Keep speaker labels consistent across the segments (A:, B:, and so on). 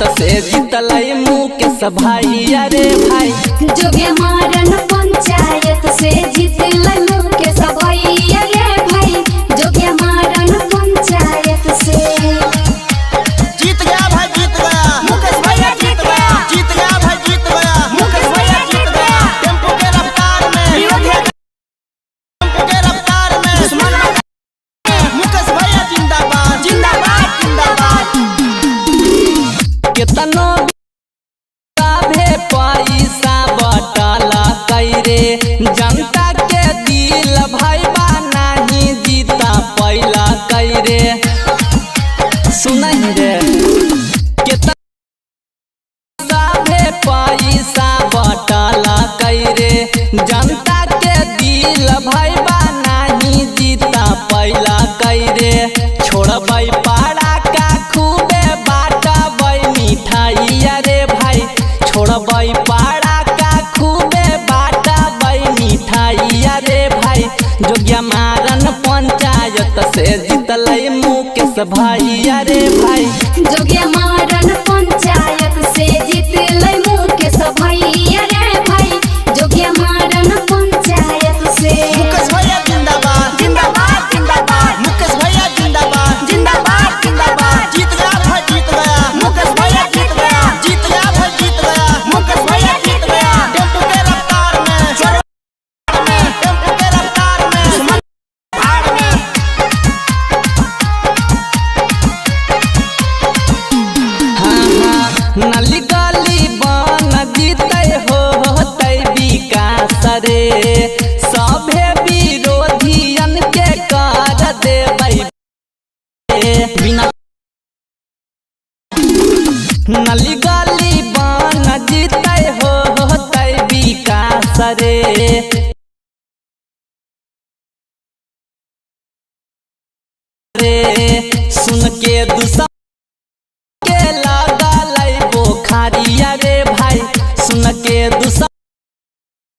A: पंचायत से जीतलई मुकेश भाई। अरे भाई
B: जोगिया मारन पंचायत से जीतलई मुकेश भाई। अरे भाई जोगिया मारन पंचायत से
C: जीत गया भाई, जीत गया मुकेश भैया, जीत गया, जीत गया भाई, जीत गया मुकेश भैया, जीत गया। टेम्पो के रफ्तार में, टेम्पो के रफ्तार में मुकेश भैया जिंदाबाद, जिंदाबाद, जिंदाबाद।
A: कितनो पैसा बटला कैरे जनता के दिल भाई नहीं जीता पैला कैरे। सुनही रे कितना पैसा बटला कैरे जनता के दिल भाई नहीं जीता पैला कैरे। छोड़बै पाड़ा का खूबे बाटबै मिठाई। अरे भाई छोड़बै पाड़ा का खूबे बाटबै मिठाई। अरे भाई जोगिया मारन पंचायत से जीतलई मुकेश भाई। अरे भाई
B: जोगिया मारन पंचायत से जीतलई मुकेश भाई। अरे भाई जोगिया मारन पंचायत से
C: मुकेश भैया जिंदाबाद, जिंदाबाद, जिंदाबाद मुकेश भैया जिंदाबाद, जिंदाबाद, जिंदाबाद। जीत गया भाई, जीत गया मुकेश भैया, जीत गया, जीत गया भाई, जीत गया मुकेश भैया, जीत गया। टेम्पो के रफ्तार में, टेम्पो के रफ्तार में भाड़ में।
A: नली गली बन जीते होतै विकास रे सभे विरोधियन के कर देबै बिना। नली गली बन जीते होतै विकास रे सुन के दूसरा के लगलै बोखारी। अरे भाई सुन के दूसरा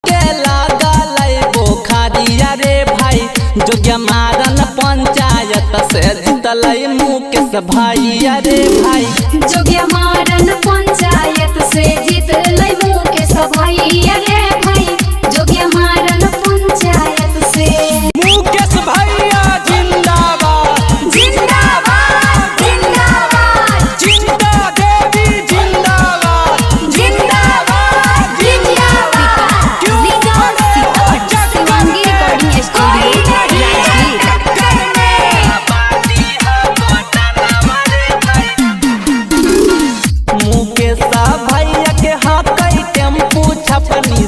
A: के लगलै बोखारी। अरे भाई जोगिया मारन पंचायत से जीतलई मुकेश भाई। अरे भाई
B: जोगिया मारन पंचायत से जीतलई मुकेश भाई। अरे भाई जोगिया मारन पंचायत से
A: मुकेश भैया जिंदाबाद,
B: जिंदाबाद, जिंदाबाद,
A: जिंदा देवी जिंदाबाद,
B: जिंदाबाद, जिंदाबाद। शिवांगी रिकॉर्डिंग स्टूडियो
A: मुकेश भैया के हकई टेम्पू छपनी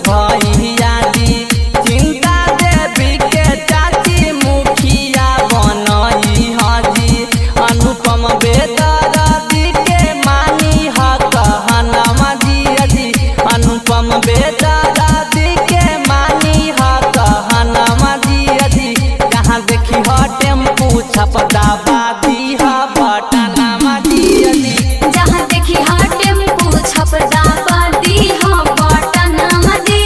A: भैया जी चिंता देवी के चाची मुखिया बनई हाजी अनुपम बेदर्दी के मानी ह कहनमा जी अनुपम बेदर्दी के मानी ह कहनमा जी जहाँ देखी ह टेम्पू छपदा बादी ह बटनमा जी
B: जहाँ देखी हा टेम्पू छपदा बादी हा बटनमा जी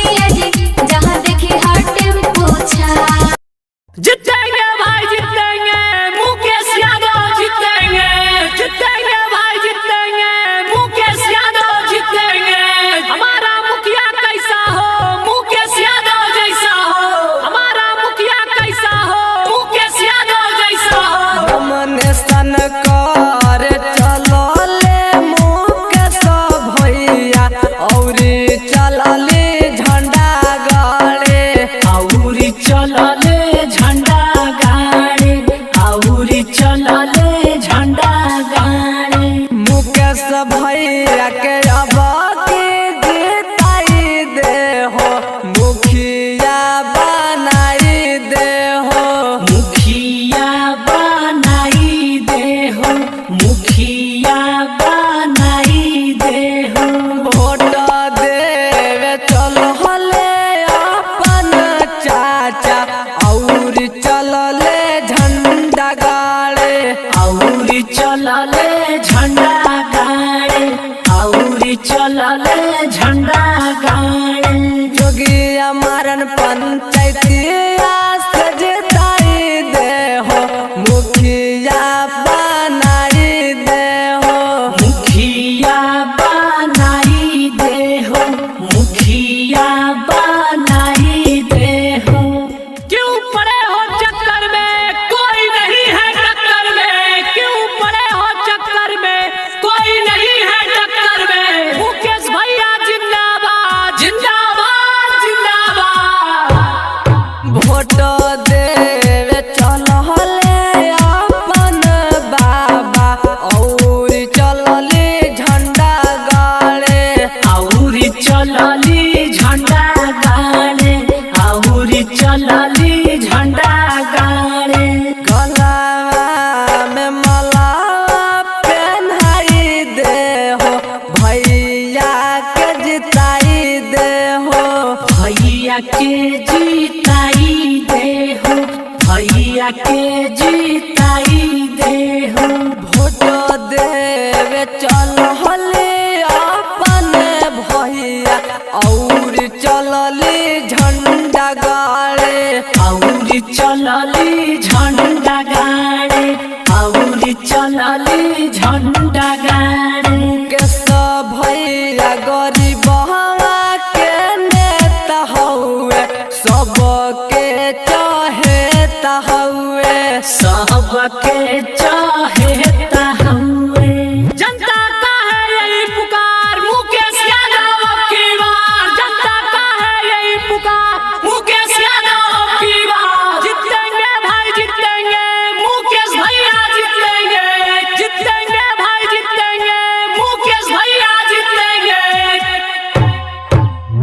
B: जहाँ देखी हा टेम्पू छा
D: जीतेंगे भाई जीतेंगे मुकेश यादव जीतेंगे जीतेंगे भाई जीतेंगे मुकेश यादव जीतेंगे हमारा मुखिया कैसा हो मुकेश यादव जैसा हो हमारा मुखिया कैसा हो मुकेश यादव जैसा हो
A: मने सन कर चलो ले मुकेश भैया और चलले झंडा गाड़े
D: औरी चलले झंडा गाड़े औरी चलले झंडा गाड़े
A: मुकेश भैया के अब के जिताई दे हो मुखिया बनाई दे हो
D: मुखिया बनाई दे हो मुखिया बनाई दे हो
A: वोट देवे चलो हले अपन चाचा और चलले झंडा गाड़े
D: औरी चलले झंडा गाड़े औरी चलले झंडा गाड़े
A: जोगिया मारन पंचायतिया से जिताई दे हो मुखिया बनाई दे हो
D: मुखिया बनाई दे हो मुखिया बनाई दे हो क्यों पड़े हो चक्कर में कोई नहीं है टक्कर में क्यों पड़े हो चक्कर में कोई नहीं है टक्कर में मुकेश भैया जिंदाबाद जिंदाबाद जिंदाबाद
A: वोट देवे चलो हले अपन बाबा और चलले झंडा गाड़े
D: औरी चलली झंडा गाड़े औरी चलली झंडा गाड़े
A: गला में माला पहनाई दे हो भैया के जिताई दे हो
D: भैया के जीताई दे हो भैया के जीताई दे हो
A: वोट देवे चल हले अपन भैया और चलले झंडा गाड़े
D: औरी चलली झंडा गाड़े औरी चलली झंडा गाड़े
A: के सब भैया गरीब के नेता हउए सबके चाहेता हउए
D: सबके चाहेता हुए जनता का है यही पुकार मुकेश यादव अब की बार जनता का है यही पुकार मुकेश यादव अब की बार जीतेंगे भाई जीतेंगे मुकेश भैया जीतेंगे जीतेंगे भाई जीतेंगे मुकेश भैया जीतेंगे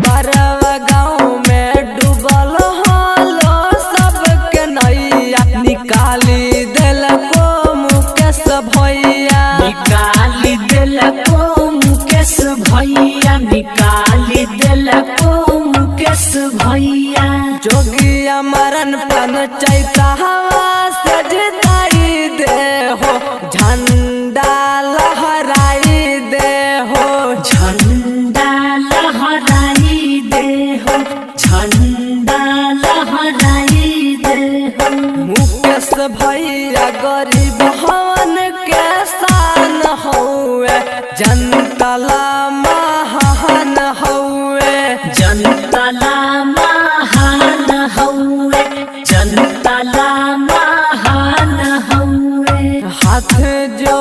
A: बरवा गाँव में डूबल हलो सबके नैया निकाली दिल को मुकेश भैया
D: निकाली दिल को मुकेश भैया निकाली दिल को मुकेश भैया
A: जोगिया मरन पंचायत हवा से जिताई दे हो झंडा लहराई दे हो
D: झंडा लहराई दे हो झंडा लहराई दे हो
A: मुकेश भैया गरीब हवन के शान हउए जनता ला महान हउए
D: जनता ला महान हउए जनता ला महान हउए
A: हाथ जो